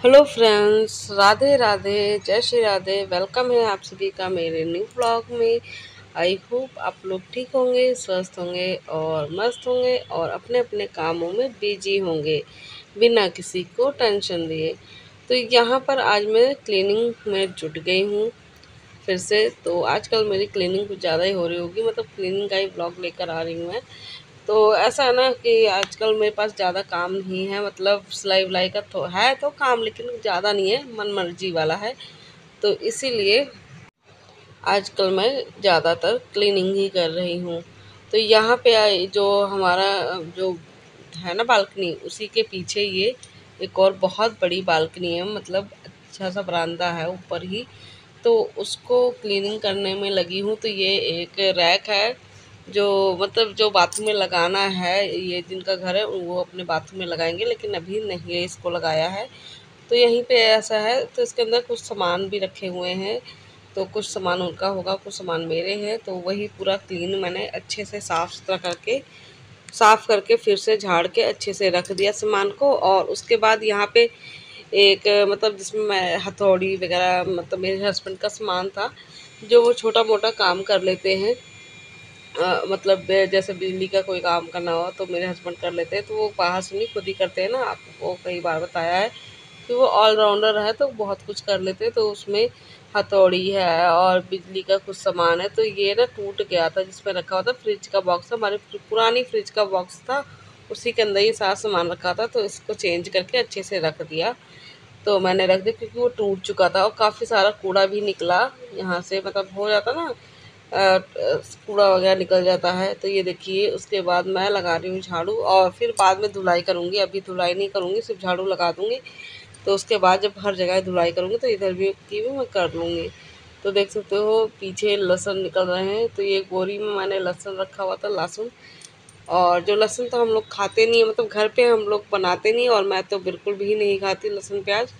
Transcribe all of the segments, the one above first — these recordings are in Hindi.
हेलो फ्रेंड्स, राधे राधे, जय श्री राधे। वेलकम है आप सभी का मेरे न्यू ब्लॉग में। आई होप आप लोग ठीक होंगे, स्वस्थ होंगे और मस्त होंगे और अपने अपने कामों में बिजी होंगे बिना किसी को टेंशन दिए। तो यहाँ पर आज मैं क्लीनिंग में जुट गई हूँ फिर से। तो आजकल मेरी क्लीनिंग कुछ ज़्यादा ही हो रही होगी, मतलब क्लीनिंग का ही ब्लॉग लेकर आ रही हूँ मैं। तो ऐसा है ना कि आजकल मेरे पास ज़्यादा काम नहीं है, मतलब सिलाई विलाई का तो है तो काम, लेकिन ज़्यादा नहीं है, मन मर्जी वाला है। तो इसीलिए आजकल मैं ज़्यादातर क्लीनिंग ही कर रही हूँ। तो यहाँ पे जो हमारा जो है ना बालकनी, उसी के पीछे ये एक और बहुत बड़ी बालकनी है, मतलब अच्छा सा बरामदा है ऊपर ही। तो उसको क्लीनिंग करने में लगी हूँ। तो ये एक रैक है जो मतलब जो बाथरूम में लगाना है, ये जिनका घर है वो अपने बाथरूम में लगाएंगे, लेकिन अभी नहीं इसको लगाया है। तो यहीं पे ऐसा है, तो इसके अंदर कुछ सामान भी रखे हुए हैं। तो कुछ सामान उनका होगा, कुछ सामान मेरे हैं। तो वही पूरा क्लीन मैंने अच्छे से साफ़ सुथरा करके, साफ़ करके फिर से झाड़ के अच्छे से रख दिया सामान को। और उसके बाद यहाँ पे एक मतलब जिसमें मैं हथौड़ी वगैरह, मतलब मेरे हस्बैंड का सामान था जो वो छोटा मोटा काम कर लेते हैं। मतलब जैसे बिजली का कोई काम करना हो तो मेरे हस्बैंड कर लेते हैं, तो वो बाहर से नहीं खुद ही करते हैं ना। आपको कई बार बताया है कि वो ऑलराउंडर है, तो बहुत कुछ कर लेते हैं। तो उसमें हथौड़ी है और बिजली का कुछ सामान है। तो ये ना टूट गया था जिसमें रखा हुआ था, फ्रिज का बॉक्स था, हमारी पुरानी फ्रिज का बॉक्स था, उसी के अंदर ये सारा सामान रखा था। तो इसको चेंज करके अच्छे से रख दिया। तो मैंने रख दिया क्योंकि वो टूट चुका था और काफ़ी सारा कूड़ा भी निकला यहाँ से, मतलब हो जाता ना कूड़ा वगैरह निकल जाता है। तो ये देखिए, उसके बाद मैं लगा रही हूँ झाड़ू और फिर बाद में धुलाई करूँगी। अभी धुलाई नहीं करूँगी, सिर्फ झाड़ू लगा दूँगी। तो उसके बाद जब हर जगह धुलाई करूँगी तो इधर भी की भी मैं कर लूँगी। तो देख सकते हो पीछे लहसुन निकल रहे हैं। तो ये बोरी में मैंने लहसुन रखा हुआ था, लहसुन। और जो लहसुन तो हम लोग खाते नहीं है, मतलब घर पे हम लोग बनाते नहीं, और मैं तो बिल्कुल भी नहीं खाती लहसुन प्याज,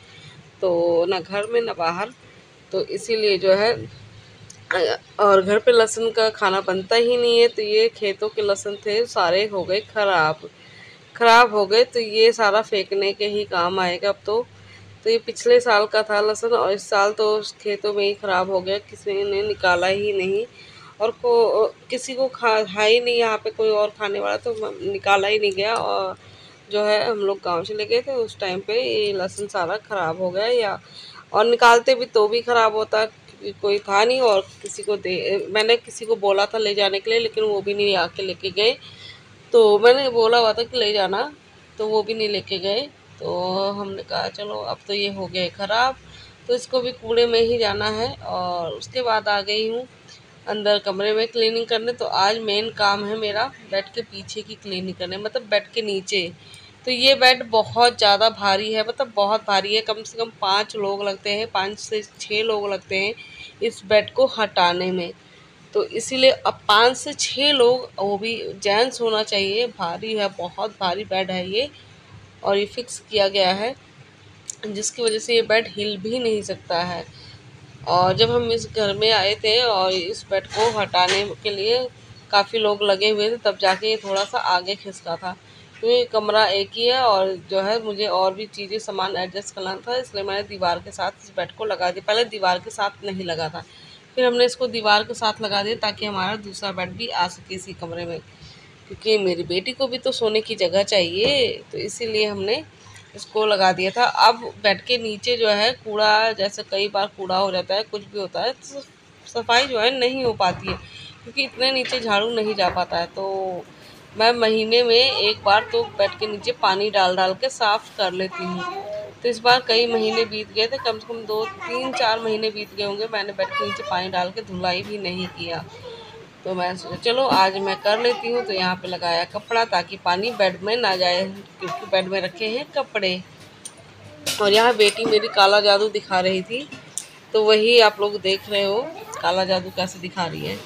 तो ना घर में ना बाहर। तो इसीलिए जो है और घर पे लहसुन का खाना बनता ही नहीं है। तो ये खेतों के लहसुन थे, सारे हो गए खराब, खराब हो गए। तो ये सारा फेंकने के ही काम आएगा अब तो ये पिछले साल का था लहसुन, और इस साल तो उस खेतों में ही ख़राब हो गया, किसी ने निकाला ही नहीं। और किसी को खा है ही नहीं यहाँ पे कोई और खाने वाला, तो निकाला ही नहीं गया। और जो है हम लोग गांव चले गए थे उस टाइम पे, ये लहसुन सारा ख़राब हो गया। या और निकालते भी तो भी ख़राब होता क्योंकि कोई था नहीं, और किसी को दे मैंने किसी को बोला था ले जाने के लिए, लेकिन वो भी नहीं आके लेके गए। तो मैंने बोला हुआ था कि ले जाना, तो वो भी नहीं लेके गए। तो हमने कहा चलो अब तो ये हो गए ख़राब, तो इसको भी कूड़े में ही जाना है। और उसके बाद आ गई हूँ अंदर कमरे में क्लीनिंग करने। तो आज मेन काम है मेरा बेड के पीछे की क्लीनिंग करने, मतलब बेड के नीचे। तो ये बेड बहुत ज़्यादा भारी है, मतलब बहुत भारी है, कम से कम 5 लोग लगते हैं, 5 से 6 लोग लगते हैं इस बेड को हटाने में। तो इसीलिए अब 5 से 6 लोग, वो भी जेंट्स होना चाहिए। भारी है, बहुत भारी बेड है ये। और ये फिक्स किया गया है जिसकी वजह से ये बेड हिल भी नहीं सकता है। और जब हम इस घर में आए थे और इस बेड को हटाने के लिए काफ़ी लोग लगे हुए थे, तब जाके ये थोड़ा सा आगे खिसका था। तो ये कमरा एक ही है, और जो है मुझे और भी चीज़ें सामान एडजस्ट करना था, इसलिए मैंने दीवार के साथ इस बेड को लगा दिया। पहले दीवार के साथ नहीं लगा था, फिर हमने इसको दीवार के साथ लगा दिया ताकि हमारा दूसरा बेड भी आ सके इसी कमरे में, क्योंकि मेरी बेटी को भी तो सोने की जगह चाहिए। तो इसीलिए हमने इसको लगा दिया था। अब बेड के नीचे जो है कूड़ा, जैसे कई बार कूड़ा हो जाता है, कुछ भी होता है, तो सफाई जो है नहीं हो पाती है क्योंकि इतने नीचे झाड़ू नहीं जा पाता है। तो मैं महीने में एक बार तो बेड के नीचे पानी डाल डाल के साफ़ कर लेती हूँ। तो इस बार कई महीने बीत गए थे, कम से कम 2 3 4 महीने बीत गए होंगे, मैंने बेड के नीचे पानी डाल के धुलाई भी नहीं किया। तो मैं सोचा चलो आज मैं कर लेती हूँ। तो यहाँ पे लगाया कपड़ा ताकि पानी बेड में ना जाए, क्योंकि बेड में रखे हैं कपड़े। और यहाँ बेटी मेरी काला जादू दिखा रही थी, तो वही आप लोग देख रहे हो काला जादू कैसे दिखा रही है।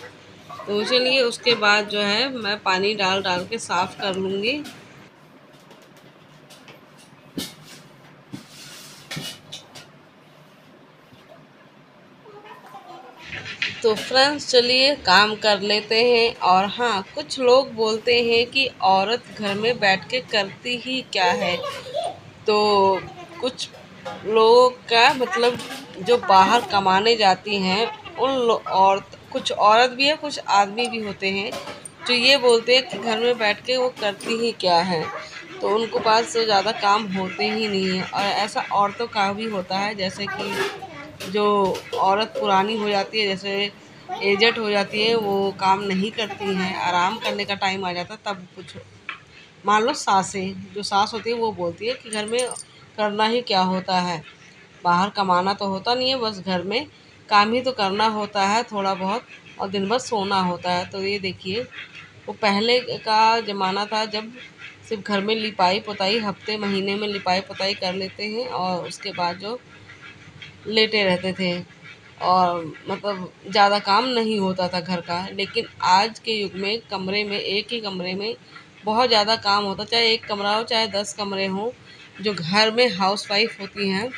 तो चलिए उसके बाद जो है मैं पानी डाल डाल के साफ़ कर लूँगी। तो फ्रेंड्स चलिए काम कर लेते हैं। और हाँ, कुछ लोग बोलते हैं कि औरत घर में बैठ के करती ही क्या है। तो कुछ लोगों का मतलब जो बाहर कमाने जाती हैं और कुछ औरत भी है, कुछ आदमी भी होते हैं जो ये बोलते हैं कि घर में बैठ के वो करती ही क्या है, तो उनको पास तो ज़्यादा काम होते ही नहीं है। और ऐसा औरतों का भी होता है, जैसे कि जो औरत पुरानी हो जाती है, जैसे एजेड हो जाती है, वो काम नहीं करती हैं, आराम करने का टाइम आ जाता है तब कुछ। मान लो सासें, जो सास होती है वो बोलती है कि घर में करना ही क्या होता है, बाहर कमाना तो होता नहीं है, बस घर में काम ही तो करना होता है थोड़ा बहुत, और दिन भर सोना होता है। तो ये देखिए, वो पहले का ज़माना था जब सिर्फ घर में लिपाई पोताई, हफ्ते महीने में लिपाई पोताई कर लेते हैं और उसके बाद जो लेटे रहते थे, और मतलब ज़्यादा काम नहीं होता था घर का। लेकिन आज के युग में कमरे में, एक ही कमरे में बहुत ज़्यादा काम होता, चाहे एक कमरा हो चाहे 10 कमरे हों। जो घर में हाउसवाइफ होती हैं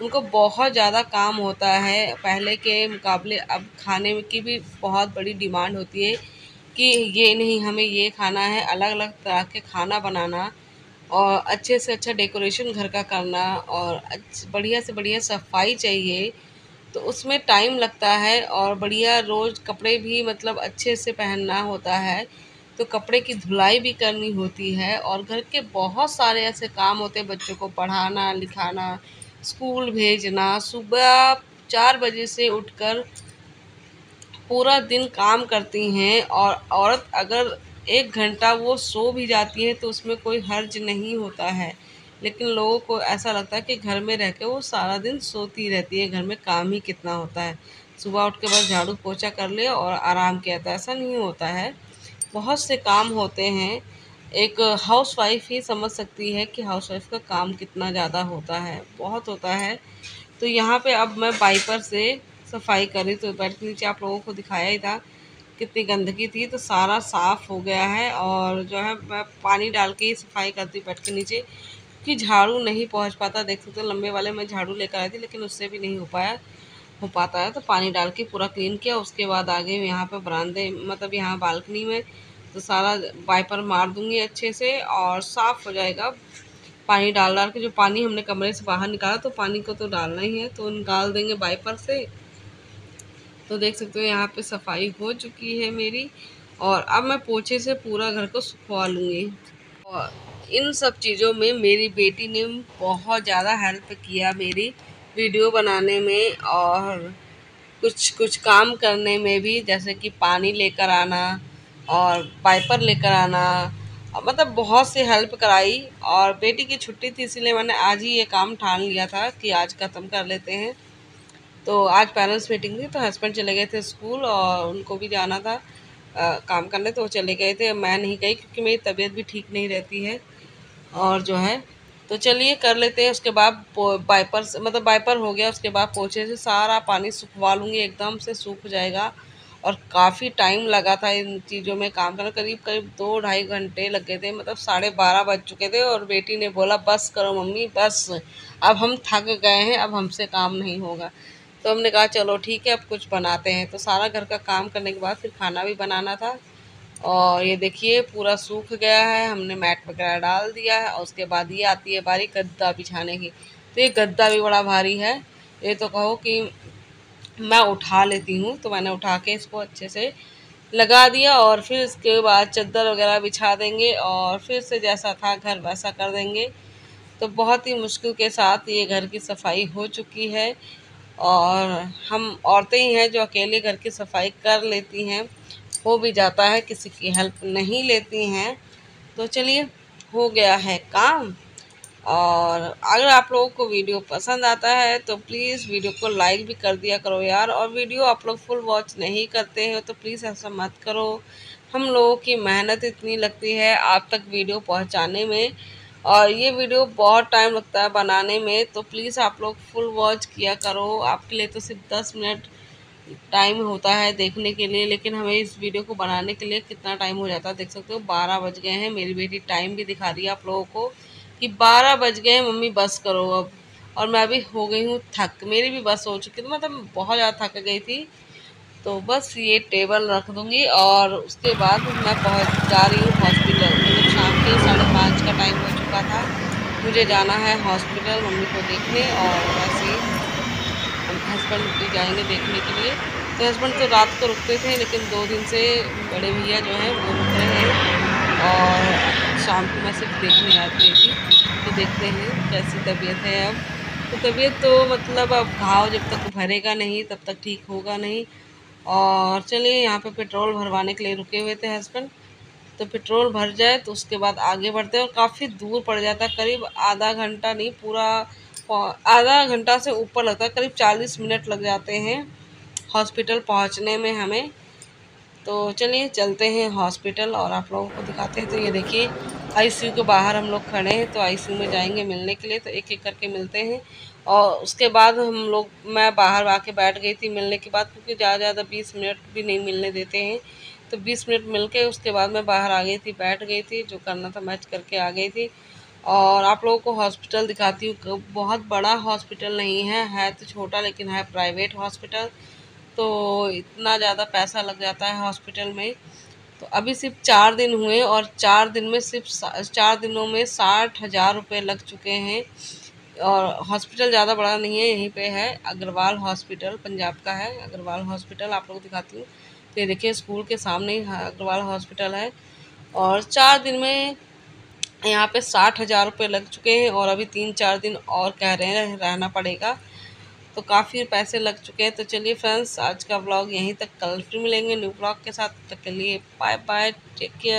उनको बहुत ज़्यादा काम होता है पहले के मुकाबले। अब खाने की भी बहुत बड़ी डिमांड होती है कि ये नहीं, हमें ये खाना है, अलग अलग तरह के खाना बनाना, और अच्छे से अच्छा डेकोरेशन घर का करना, और बढ़िया से बढ़िया सफाई चाहिए, तो उसमें टाइम लगता है। और बढ़िया रोज़ कपड़े भी मतलब अच्छे से पहनना होता है, तो कपड़े की धुलाई भी करनी होती है, और घर के बहुत सारे ऐसे काम होते हैं, बच्चों को पढ़ाना लिखाना, स्कूल भेजना। सुबह 4 बजे से उठकर पूरा दिन काम करती हैं, और औरत अगर 1 घंटा वो सो भी जाती है तो उसमें कोई हर्ज नहीं होता है। लेकिन लोगों को ऐसा लगता है कि घर में रह के वो सारा दिन सोती रहती है, घर में काम ही कितना होता है, सुबह उठ के बस झाड़ू पोछा कर लिया और आराम किया। था ऐसा नहीं होता है, बहुत से काम होते हैं। एक हाउसवाइफ ही समझ सकती है कि हाउसवाइफ का काम कितना ज़्यादा होता है, बहुत होता है। तो यहाँ पे अब मैं वाइपर से सफाई करी, तो बेड के नीचे आप लोगों को दिखाया ही था कितनी गंदगी थी, तो सारा साफ़ हो गया है। और जो है मैं पानी डाल के ही सफाई करती हूँ बेड के नीचे, कि झाड़ू नहीं पहुँच पाता। देख सकते हो लंबे वाले मैं झाड़ू लेकर आई थी, लेकिन उससे भी नहीं हो पाता है, तो पानी डाल के पूरा क्लीन किया। उसके बाद आ गई यहाँ पे बरामदे, मतलब यहाँ बालकनी में, तो सारा वाइपर मार दूंगी अच्छे से और साफ़ हो जाएगा। पानी डाल डाल के, जो पानी हमने कमरे से बाहर निकाला, तो पानी को तो डालना ही है, तो निकाल देंगे वाइपर से। तो देख सकते हो यहाँ पे सफाई हो चुकी है मेरी, और अब मैं पोछे से पूरा घर को सुखवा लूँगी। और इन सब चीज़ों में मेरी बेटी ने बहुत ज़्यादा हेल्प किया मेरी, वीडियो बनाने में और कुछ कुछ काम करने में भी, जैसे कि पानी लेकर आना और वाइपर लेकर आना, मतलब बहुत से हेल्प कराई। और बेटी की छुट्टी थी, इसलिए मैंने आज ही ये काम ठान लिया था कि आज ख़त्म कर लेते हैं। तो आज पेरेंट्स मीटिंग थी, तो हस्बैंड चले गए थे स्कूल और उनको भी जाना था काम करने, तो वो चले गए थे। मैं नहीं गई क्योंकि मेरी तबीयत भी ठीक नहीं रहती है। और जो है, तो चलिए कर लेते हैं। उसके बाद वाइपर से, मतलब वाइपर हो गया, उसके बाद पोछे से सारा पानी सुखवा लूँगी, एकदम से सूख जाएगा। और काफ़ी टाइम लगा था इन चीज़ों में काम करना, करीब करीब 2-2.5 घंटे लग गए थे, मतलब 12:30 बज चुके थे। और बेटी ने बोला बस करो मम्मी बस, अब हम थक गए हैं, अब हमसे काम नहीं होगा। तो हमने कहा चलो ठीक है, अब कुछ बनाते हैं। तो सारा घर का काम करने के बाद फिर खाना भी बनाना था। और ये देखिए पूरा सूख गया है, हमने मैट वगैरह डाल दिया है। और उसके बाद ये आती है बारी गद्दा बिछाने की, तो ये गद्दा भी बड़ा भारी है। ये तो कहो कि मैं उठा लेती हूँ, तो मैंने उठा के इसको अच्छे से लगा दिया। और फिर इसके बाद चादर वगैरह बिछा देंगे और फिर से जैसा था घर वैसा कर देंगे। तो बहुत ही मुश्किल के साथ ये घर की सफाई हो चुकी है। और हम औरतें ही हैं जो अकेले घर की सफाई कर लेती हैं, हो भी जाता है, किसी की हेल्प नहीं लेती हैं। तो चलिए, हो गया है काम। और अगर आप लोगों को वीडियो पसंद आता है तो प्लीज़ वीडियो को लाइक भी कर दिया करो यार। और वीडियो आप लोग फुल वॉच नहीं करते हो तो प्लीज़ ऐसा मत करो। हम लोगों की मेहनत इतनी लगती है आप तक वीडियो पहुंचाने में, और ये वीडियो बहुत टाइम लगता है बनाने में, तो प्लीज़ आप लोग फुल वॉच किया करो। आपके लिए तो सिर्फ 10 मिनट टाइम होता है देखने के लिए, लेकिन हमें इस वीडियो को बनाने के लिए कितना टाइम हो जाता है देख सकते हो। 12 बज गए हैं, मेरी बेटी टाइम भी दिखा रही है आप लोगों को कि 12 बज गए हैं मम्मी बस करो अब। और मैं भी हो गई हूँ थक, मेरी भी बस हो चुकी थी, मतलब बहुत ज़्यादा थक गई थी। तो बस ये टेबल रख दूँगी और उसके बाद मैं पहुँच जा रही हूँ हॉस्पिटल, मतलब शाम के 5:30 का टाइम हो चुका था। मुझे जाना है हॉस्पिटल मम्मी को देखने, और वैसे हस्बैंड भी जाएंगे देखने के लिए। तो हस्बैंड तो रात को रुकते थे, लेकिन 2 दिन से बड़े भैया जो हैं वो रुक रहे हैं, और शाम को मैं सिर्फ देखने आती थी। तो देखते हैं कैसी तबीयत है अब। तो तबीयत तो मतलब अब घाव जब तक भरेगा नहीं तब तक ठीक होगा नहीं। और चलिए, यहाँ पे पेट्रोल भरवाने के लिए रुके हुए थे हस्बैंड। तो पेट्रोल भर जाए तो उसके बाद आगे बढ़ते हैं, और काफ़ी दूर पड़ जाता है, करीब आधा घंटा नहीं, पूरा आधा घंटा से ऊपर लगता है, करीब 40 मिनट लग जाते हैं हॉस्पिटल पहुंचने में हमें। तो चलिए चलते हैं हॉस्पिटल और आप लोगों को दिखाते हैं। तो ये देखिए, आईसीयू के बाहर हम लोग खड़े हैं, तो आईसीयू में जाएंगे मिलने के लिए, तो एक एक करके मिलते हैं। और उसके बाद मैं बाहर आके बैठ गई थी मिलने के बाद, क्योंकि ज़्यादा 20 मिनट भी नहीं मिलने देते हैं। तो 20 मिनट मिल के उसके बाद मैं बाहर आ गई थी, बैठ गई थी, जो करना था मैच करके आ गई थी। और आप लोगों को हॉस्पिटल दिखाती हूँ। बहुत बड़ा हॉस्पिटल नहीं है तो छोटा, लेकिन है प्राइवेट हॉस्पिटल। तो इतना ज़्यादा पैसा लग जाता है हॉस्पिटल में। तो अभी सिर्फ 4 दिन हुए, और 4 दिन में सिर्फ 4 दिनों में 60,000 रुपये लग चुके हैं। और हॉस्पिटल ज़्यादा बड़ा नहीं है, यहीं पे है अग्रवाल हॉस्पिटल, पंजाब का है अग्रवाल हॉस्पिटल। आप लोग को दिखाती हूँ। तो ये देखिए, स्कूल के सामने ही अग्रवाल हॉस्पिटल है। और 4 दिन में यहाँ पे 60,000 रुपये लग चुके हैं, और अभी 3-4 दिन और कह रहे हैं रहना पड़ेगा। तो काफ़ी पैसे लग चुके हैं। तो चलिए फ्रेंड्स, आज का व्लॉग यहीं तक, कल फिर मिलेंगे न्यू व्लॉग के साथ। तब तक के लिए बाय बाय, टेक केयर।